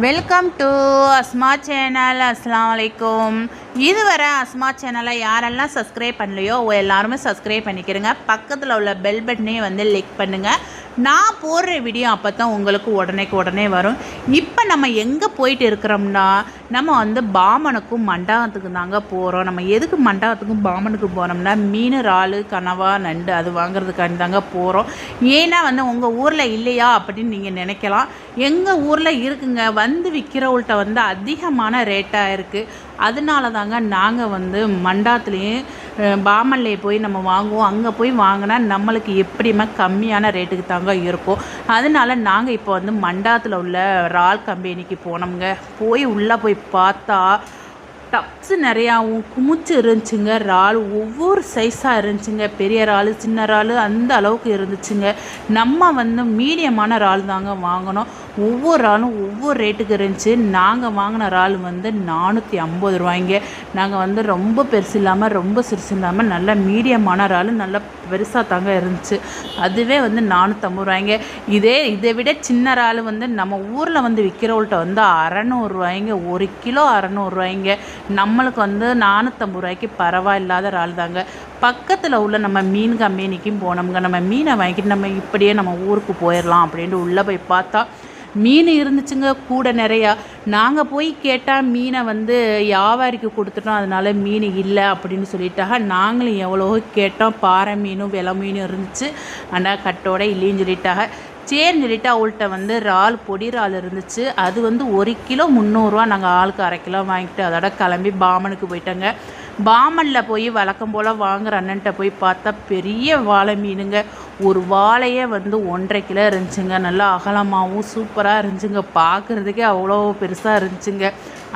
Welcome to Asma channel. அஸ்ஸலாமு அலைக்கும். இதுவரை அஸ்மா சேனலை யாரெல்லாம் சப்ஸ்கிரைப் பண்ணலையோ எல்லாருமே சப்ஸ்கிரைப் பண்ணிக்கிறங்க. பக்கத்தில் உள்ள பெல் பட்டனையும் லிக் பண்ணுங்கள். நான் போடுற வீடியோ அப்போ தான் உங்களுக்கு உடனே வரும். இப்போ நம்ம எங்கே போயிட்டு இருக்கிறோம்னா நம்ம பாமனுக்கும் மண்டபத்துக்கு தாங்க போகிறோம். நம்ம எதுக்கு மண்டபத்துக்கும் பாமனுக்கு போகிறோம்னா மீன், இறால், கனவா, நண்டு அது வாங்குறதுக்காண்டி தாங்க போகிறோம். ஏன்னா உங்கள் ஊரில் இல்லையா அப்படின்னு நீங்கள் நினைக்கலாம். எங்கள் ஊரில் இருக்குங்க. விற்கிறவள்கிட்ட அதிகமான ரேட்டாக இருக்குது. அதனால தாங்க நாங்கள் மண்டாத்துலேயும் பாமன்லேயே போய் நம்ம வாங்குவோம். அங்கே போய் வாங்கினா நம்மளுக்கு எப்படியுமே கம்மியான ரேட்டுக்கு தாங்க இருக்கும். அதனால நாங்கள் இப்போ மண்டாத்தில் உள்ள இறால் கம்பெனிக்கு போனோம்ங்க. உள்ளே போய் பார்த்தா டப்ஸு நிறையாவும் குமிச்சு இருந்துச்சுங்க. இறால் ஒவ்வொரு சைஸாக இருந்துச்சுங்க. பெரிய இறால், சின்ன இறால் அந்த அளவுக்கு இருந்துச்சுங்க. நம்ம மீடியமான இறால் தாங்க வாங்கினோம். ஒவ்வொரு இறாலும் ஒவ்வொரு ரேட்டுக்கு இருந்துச்சு. நாங்கள் வாங்கின இறால் 450 ரூபாய்ங்க. நாங்கள் ரொம்ப பெருசு இல்லாமல் ரொம்ப சிறுசு இல்லாமல் நல்ல மீடியமான இறால் நல்ல பெருசாக தாங்க இருந்துச்சு. அதுவே 450 ரூபாய்ங்க. இதை விட சின்ன இறால் நம்ம ஊரில் விற்கிறவள்கிட்ட 600 ரூபாய்ங்க. 1 கிலோ 600 ரூபாய்ங்க. நம்மளுக்கு 450 ரூபாய்க்கு பரவாயில்லாத இறால் தாங்க. பக்கத்தில் உள்ள நம்ம மீன் கம்பெனிக்கும் போனோம்ங்க. நம்ம மீனை வாங்கிட்டு நம்ம இப்படியே நம்ம ஊருக்கு போயிடலாம் அப்படின்ட்டு உள்ளே போய் பார்த்தா மீன் இருந்துச்சுங்க கூட நிறையா. நாங்கள் போய் கேட்டால் மீனை வியாபாரிக்கு கொடுத்துட்டோம், அதனால மீன் இல்லை அப்படின்னு சொல்லிட்டாங்க. நாங்களும் எவ்வளவோ கேட்டோம். பாறை மீனும் வெலை மீனும் இருந்துச்சு, ஆனால் கட்டோட இல்லைன்னு சொல்லிட்டாங்க. சரின்னு சொல்லிட்டு அவள்கிட்ட இறால், பொடி இறால் இருந்துச்சு. அது 1 கிலோ 300 ரூபா. நாங்கள் ஆளுக்கு 1/2 கிலோ வாங்கிட்டு அதோட கிளம்பி பாமனுக்கு போயிட்டோங்க. பாமனில் போய் வழக்கம் போல் வாங்குற அண்ணன்ட்ட போய் பார்த்தா பெரிய வாழை மீனுங்க. ஒரு வாழையே 1.5 கிலோ இருந்துச்சுங்க. நல்லா அகலமாகவும் சூப்பராக இருந்துச்சுங்க. பார்க்குறதுக்கே அவ்வளோ பெருசாக இருந்துச்சுங்க.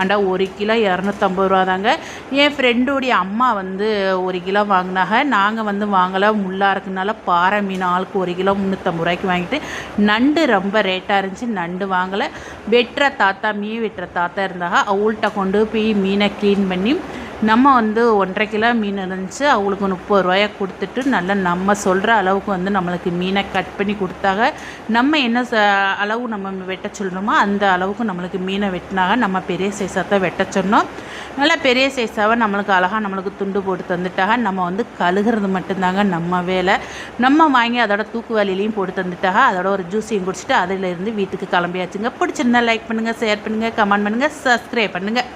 ஆண்டா 1 கிலோ 250 ரூபா தாங்க. என் ஃப்ரெண்டுடைய அம்மா 1 கிலோ வாங்கினாங்க. நாங்கள் வாங்கலை, முள்ளாக இருக்குனால பாறை மீன் ஆளுக்கு 1 கிலோ 350 ரூபாய்க்கு வாங்கிட்டு. நண்டு ரொம்ப ரேட்டாக இருந்துச்சு, நண்டு வாங்கலை. மீன் வெட்டுற தாத்தா இருந்தாங்க. அவள்கிட்ட கொண்டு போய் மீனை க்ளீன் பண்ணி நம்ம 1.5 கிலோ மீன் இருந்துச்சு. அவங்களுக்கு 30 ரூபாயை கொடுத்துட்டு நல்லா நம்ம சொல்கிற அளவுக்கு நம்மளுக்கு மீனை கட் பண்ணி கொடுத்தாங்க. நம்ம என்ன அளவு நம்ம வெட்ட சொல்கிறோமோ அந்த அளவுக்கு நம்மளுக்கு மீனை வெட்டினாங்க. நம்ம பெரிய சைஸாக தான் வெட்ட சொன்னோம். நல்லா பெரிய சைஸாக நம்மளுக்கு அழகாக நம்மளுக்கு துண்டு போட்டு தந்துட்டாங்க. நம்ம கழுகுறது மட்டும்தாங்க நம்ம வேலை. நம்ம வாங்கி அதோட தூக்கு வேலையிலையும் போட்டு தந்துட்டாங்க. அதோட ஒரு ஜூஸையும் குடிச்சிட்டு அதிலேருந்து வீட்டுக்கு கிளம்பியாச்சுங்க. பிடிச்சிருந்தா லைக் பண்ணுங்கள், ஷேர் பண்ணுங்கள், கமெண்ட் பண்ணுங்கள், சப்ஸ்கிரைப் பண்ணுங்கள்.